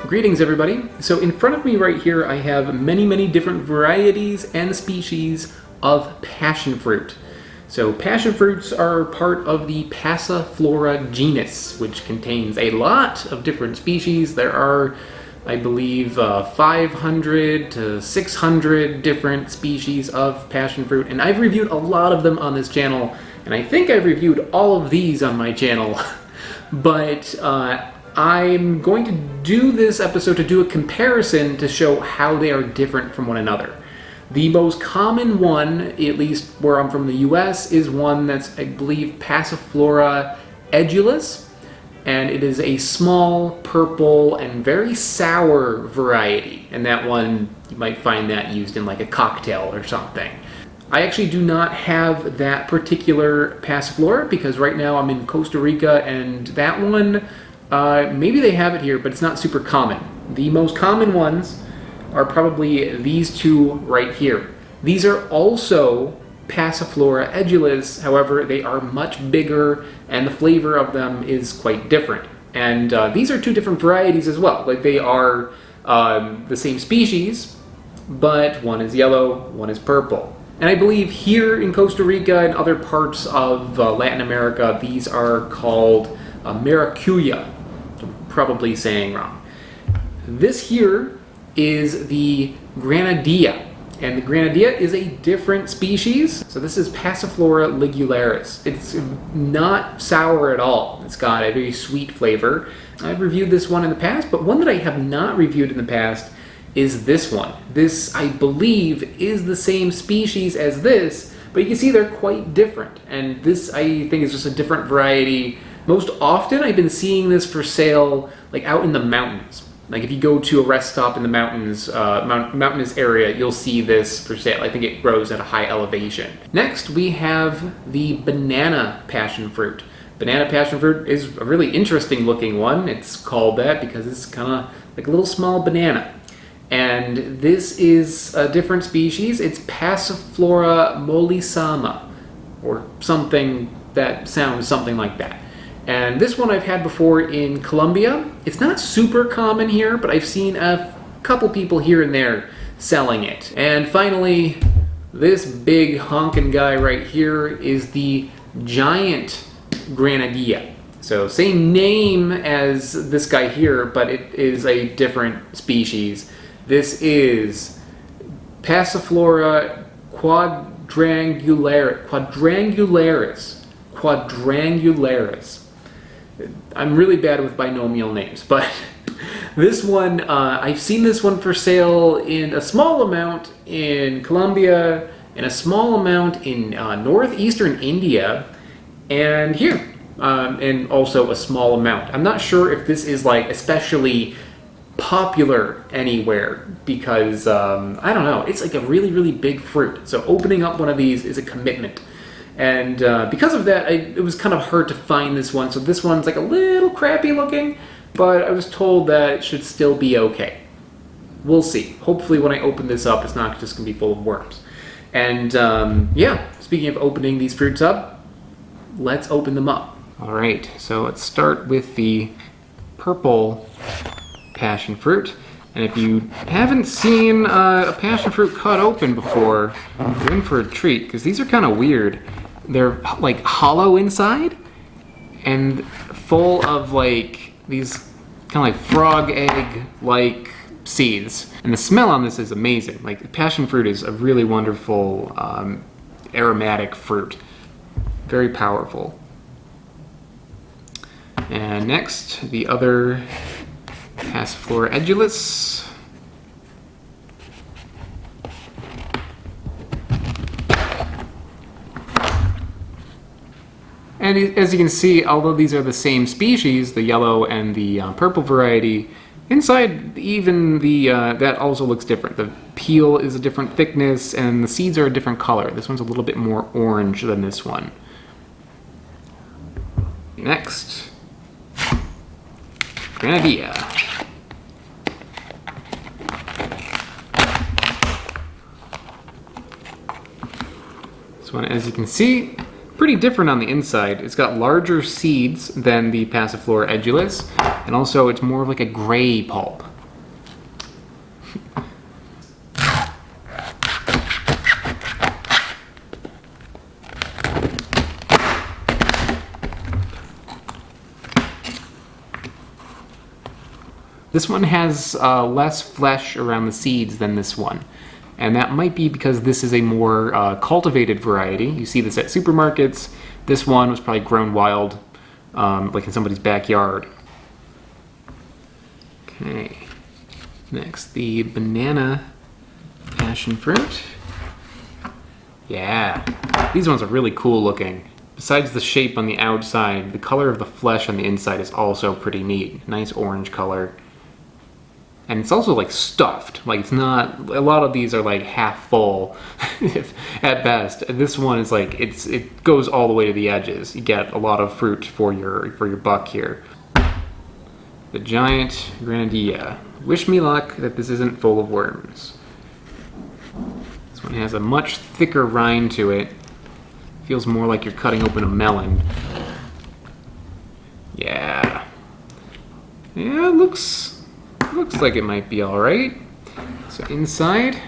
Greetings everybody. So in front of me right here I have many different varieties and species of passion fruit. So passion fruits are part of the Passiflora genus, which contains a lot of different species. There are, I believe, 500 to 600 different species of passion fruit, and I've reviewed a lot of them on this channel, and I think I've reviewed all of these on my channel. But I'm going to do this episode to do a comparison to show how they are different from one another. The most common one, at least where I'm from the US, is one that's, I believe, Passiflora edulis, and it is a small, purple, and very sour variety, and that one, you might find that used in like a cocktail or something. I actually do not have that particular Passiflora because right now I'm in Costa Rica, and that one, maybe they have it here, but it's not super common. The most common ones are probably these two right here. These are also Passiflora edulis, however, they are much bigger and the flavor of them is quite different. And these are two different varieties as well. Like, they are the same species, but one is yellow, one is purple. And I believe here in Costa Rica and other parts of Latin America, these are called Maracuya. I'm probably saying wrong. This here is the Granadilla, and the Granadilla is a different species. So this is Passiflora ligularis. It's not sour at all. It's got a very sweet flavor. I've reviewed this one in the past, but one that I have not reviewed in the past is this one. This, I believe, is the same species as this, but you can see they're quite different. And this, I think, is just a different variety. Most often, I've been seeing this for sale like out in the mountains. Like if you go to a rest stop in the mountains, mountainous area, you'll see this for sale. I think it grows at a high elevation. Next, we have the banana passion fruit. Banana passion fruit is a really interesting looking one. It's called that because it's kind of like a little small banana. And this is a different species. It's Passiflora mollissima, or something that sounds something like that. And this one I've had before in Colombia. It's not super common here, but I've seen a couple people here and there selling it. And finally, this big honkin' guy right here is the giant Granadilla. So same name as this guy here, but it is a different species. This is Passiflora quadrangularis. I'm really bad with binomial names, but this one, I've seen this one for sale in a small amount in Colombia, and a small amount in northeastern India, and here, and also a small amount. I'm not sure if this is like especially popular anywhere because, I don't know, it's like a really big fruit. So opening up one of these is a commitment. And because of that, it was kind of hard to find this one. So this one's like a little crappy looking, but I was told that it should still be okay. We'll see. Hopefully when I open this up, it's not just going to be full of worms. And yeah, speaking of opening these fruits up, let's open them up. All right, so let's start with the purple passion fruit. And if you haven't seen a passion fruit cut open before, you're in for a treat, because these are kind of weird. They're like hollow inside and full of like these kind of like frog egg like seeds. And the smell on this is amazing. Like, passion fruit is a really wonderful aromatic fruit. Very powerful. And next, the other Passiflora edulis. And as you can see, although these are the same species, the yellow and the purple variety, inside even that also looks different. The peel is a different thickness and the seeds are a different color. This one's a little bit more orange than this one. Next, Granadilla. This one, as you can see, pretty different on the inside. It's got larger seeds than the Passiflora edulis, and also it's more of like a gray pulp. This one has less flesh around the seeds than this one. And that might be because this is a more cultivated variety. You see this at supermarkets. This one was probably grown wild, like in somebody's backyard. Okay, next the banana passion fruit. Yeah, these ones are really cool looking. Besides the shape on the outside, the color of the flesh on the inside is also pretty neat. Nice orange color. And it's also like stuffed. Like it's not, a lot of these are like half full at best. This one is like, it goes all the way to the edges. You get a lot of fruit for your buck here. The giant Granadilla. Wish me luck that this isn't full of worms. This one has a much thicker rind to it. Feels more like you're cutting open a melon. Yeah. Yeah, it looks like it might be all right. So inside,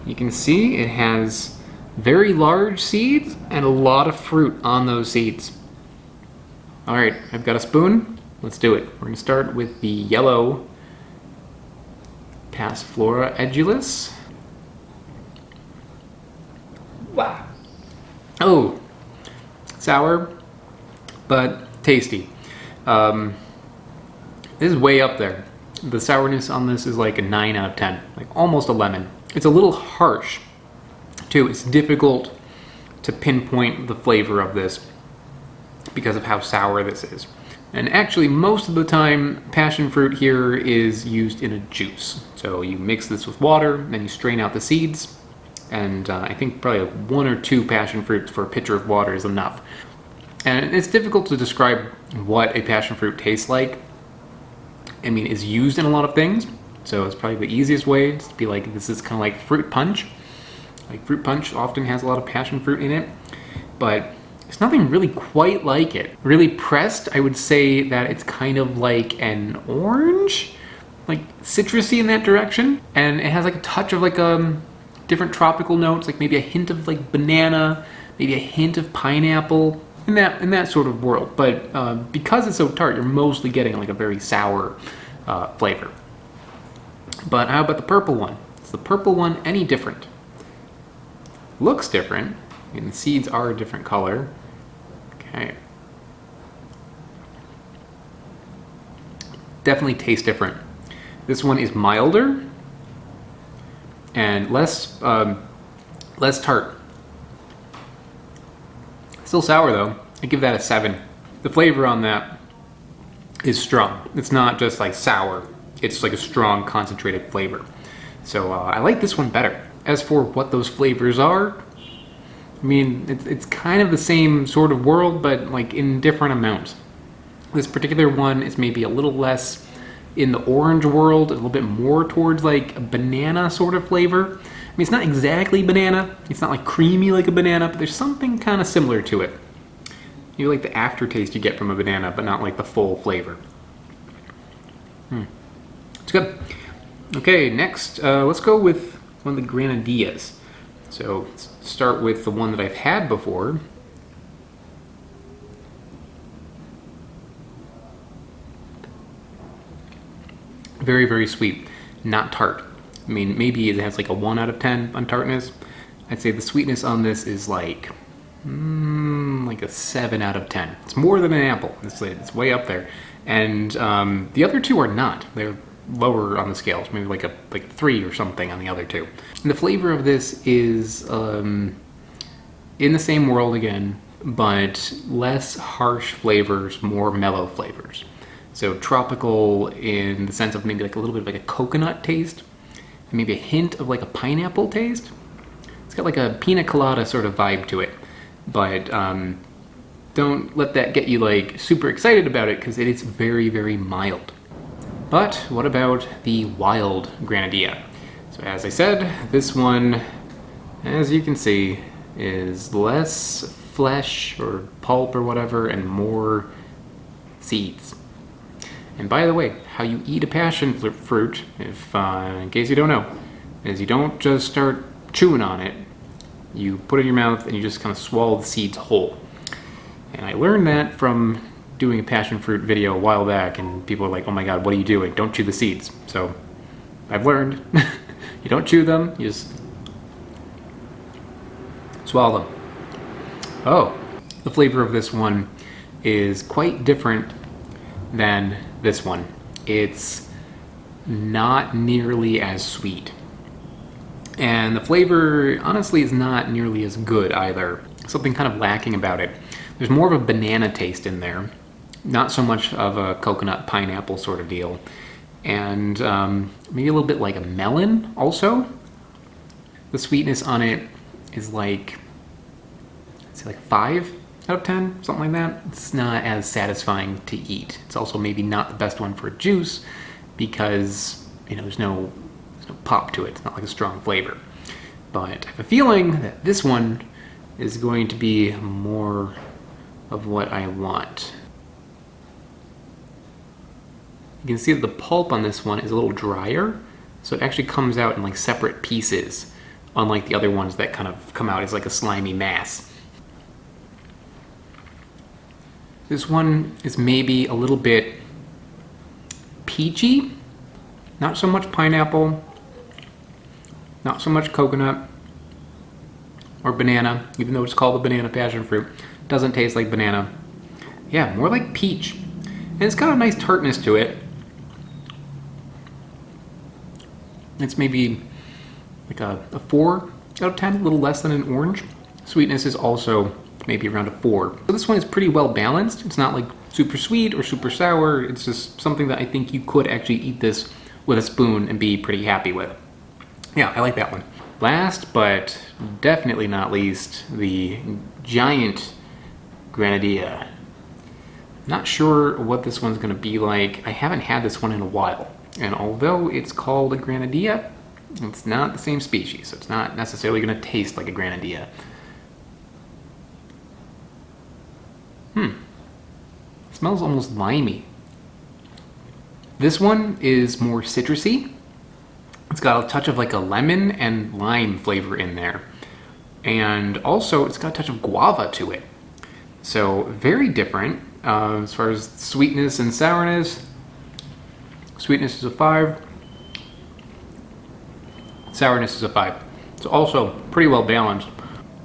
you can see it has very large seeds and a lot of fruit on those seeds. All right, I've got a spoon. Let's do it. We're gonna start with the yellow Passiflora edulis. Wow. Oh, sour, but tasty. This is way up there. The sourness on this is like a 9 out of 10, like almost a lemon. It's a little harsh, too. It's difficult to pinpoint the flavor of this because of how sour this is. And actually, most of the time, passion fruit here is used in a juice. So you mix this with water, then you strain out the seeds, and I think probably 1 or 2 passion fruits for a pitcher of water is enough. And it's difficult to describe what a passion fruit tastes like. I mean, it's used in a lot of things, so it's probably the easiest way to be like, this is kind of like fruit punch. Like fruit punch often has a lot of passion fruit in it, but it's nothing really quite like it. Really pressed, I would say that it's kind of like an orange, like citrusy in that direction, and it has like a touch of like different tropical notes, like maybe a hint of like banana, maybe a hint of pineapple. In that sort of world, but because it's so tart, you're mostly getting like a very sour flavor. But how about the purple one? Is the purple one any different? Looks different. I mean, the seeds are a different color. Okay. Definitely tastes different. This one is milder and less tart. Still sour though. I give that a 7. The flavor on that is strong. It's not just like sour. It's like a strong concentrated flavor. So I like this one better. As for what those flavors are, I mean, it's kind of the same sort of world, but like in different amounts. This particular one is maybe a little less in the orange world, a little bit more towards like a banana sort of flavor. I mean, it's not exactly banana. It's not like creamy like a banana, but there's something kind of similar to it. You like the aftertaste you get from a banana, but not like the full flavor. It's good. Okay, next, let's go with one of the Granadillas. So let's start with the one that I've had before. Very, very sweet, not tart. I mean, maybe it has like a 1 out of 10 on tartness. I'd say the sweetness on this is like a 7 out of 10. It's more than an apple. It's way up there. And the other two are not. They're lower on the scales, maybe like a 3 or something on the other two. And the flavor of this is in the same world again, but less harsh flavors, more mellow flavors. So tropical in the sense of maybe like a little bit of like a coconut taste, and maybe a hint of like a pineapple taste. It's got like a pina colada sort of vibe to it, but don't let that get you like super excited about it because it is very, very mild. But what about the wild Granadilla? So as I said, this one, as you can see, is less flesh or pulp or whatever and more seeds. And by the way, how you eat a passion fruit, if in case you don't know, is you don't just start chewing on it. You put it in your mouth and you just kind of swallow the seeds whole. And I learned that from doing a passion fruit video a while back, and people were like, oh my god, what are you doing? Don't chew the seeds. So I've learned. You don't chew them, you just swallow them. Oh, the flavor of this one is quite different than this one. It's not nearly as sweet. And the flavor, honestly, is not nearly as good either. Something kind of lacking about it. There's more of a banana taste in there. Not so much of a coconut pineapple sort of deal. And maybe a little bit like a melon also. The sweetness on it is like, I'd say like 5 out of 10, something like that. It's not as satisfying to eat. It's also maybe not the best one for a juice because, you know, there's no pop to it. It's not like a strong flavor. But I have a feeling that this one is going to be more of what I want. You can see that the pulp on this one is a little drier, so it actually comes out in like separate pieces, unlike the other ones that kind of come out as like a slimy mass. This one is maybe a little bit peachy, not so much pineapple, not so much coconut or banana, even though it's called a banana passion fruit. It doesn't taste like banana. Yeah, more like peach. And it's got a nice tartness to it. It's maybe like a 4 out of 10, a little less than an orange. Sweetness is also maybe around a 4. So this one is pretty well balanced. It's not like super sweet or super sour. It's just something that I think you could actually eat this with a spoon and be pretty happy with. Yeah, I like that one. Last, but definitely not least, the giant Granadilla. Not sure what this one's gonna be like. I haven't had this one in a while. And although it's called a Granadilla, it's not the same species, so it's not necessarily gonna taste like a Granadilla. It smells almost limey. This one is more citrusy. It's got a touch of like a lemon and lime flavor in there. And also it's got a touch of guava to it. So very different as far as sweetness and sourness. Sweetness is a 5. Sourness is a 5. It's also pretty well balanced.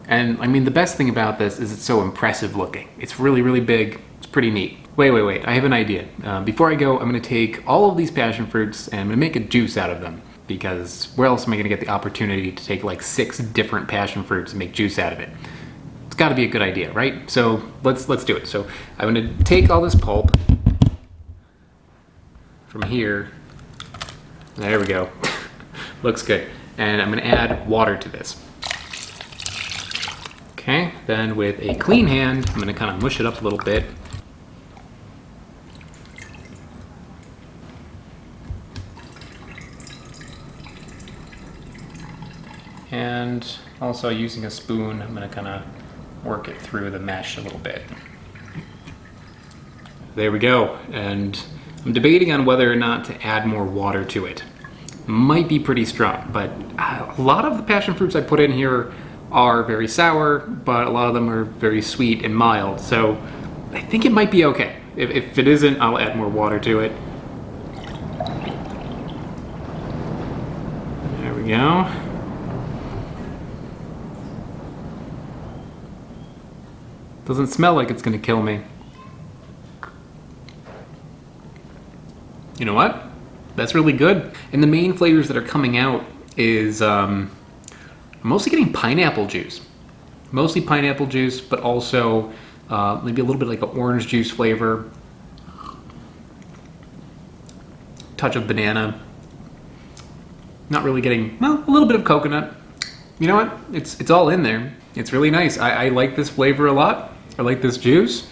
And I mean, the best thing about this is it's so impressive looking. It's really, really big. It's pretty neat. Wait. I have an idea. Before I go, I'm going to take all of these passion fruits and I'm going to make a juice out of them. Because where else am I going to get the opportunity to take like 6 different passion fruits and make juice out of it? It's got to be a good idea, right? So let's do it. So I'm going to take all this pulp from here. There we go. Looks good. And I'm going to add water to this. Okay, then with a clean hand, I'm going to kind of mush it up a little bit. And also using a spoon, I'm going to kind of work it through the mesh a little bit. There we go. And I'm debating on whether or not to add more water to it. Might be pretty strong, but a lot of the passion fruits I put in here are very sour, but a lot of them are very sweet and mild, so I think it might be okay. If it isn't, I'll add more water to it. There we go. Doesn't smell like it's gonna kill me. You know what? That's really good. And the main flavors that are coming out is I'm mostly getting pineapple juice. Mostly pineapple juice, but also maybe a little bit like an orange juice flavor. Touch of banana. Not really getting, well, a little bit of coconut. You know what? It's all in there. It's really nice. I like this flavor a lot. I like this juice.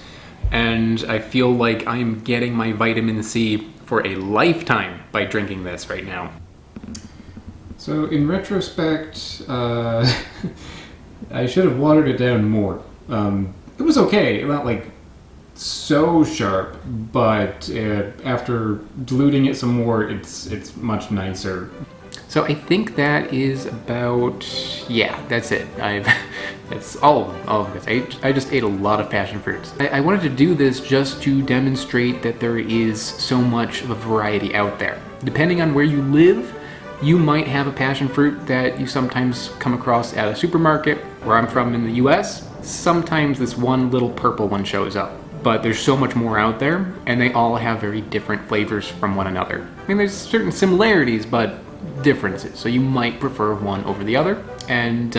And I feel like I'm getting my vitamin C for a lifetime by drinking this right now. So in retrospect, I should have watered it down more. It was okay, not like so sharp, but after diluting it some more, it's much nicer. So I think that is about, yeah, that's it. That's all of them. I just ate a lot of passion fruits. I wanted to do this just to demonstrate that there is so much of a variety out there. Depending on where you live, you might have a passion fruit that you sometimes come across at a supermarket. Where I'm from in the US, sometimes this one little purple one shows up. But there's so much more out there, and they all have very different flavors from one another. I mean, there's certain similarities, but differences. So you might prefer one over the other, and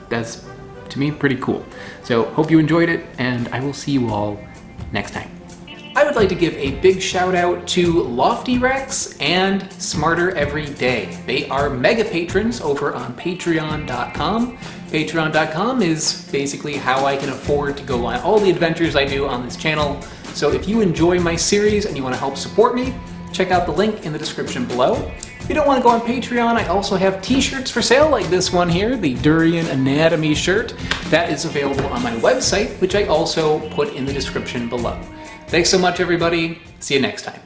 that's, to me, pretty cool. So hope you enjoyed it, and I will see you all next time. I would like to give a big shout out to Loftyrex and Smarter Every Day. They are mega patrons over on patreon.com. Patreon.com is basically how I can afford to go on all the adventures I do on this channel. So if you enjoy my series and you want to help support me, check out the link in the description below. If you don't want to go on Patreon, I also have t-shirts for sale like this one here, the Durian Anatomy shirt. That is available on my website, which I also put in the description below. Thanks so much, everybody. See you next time.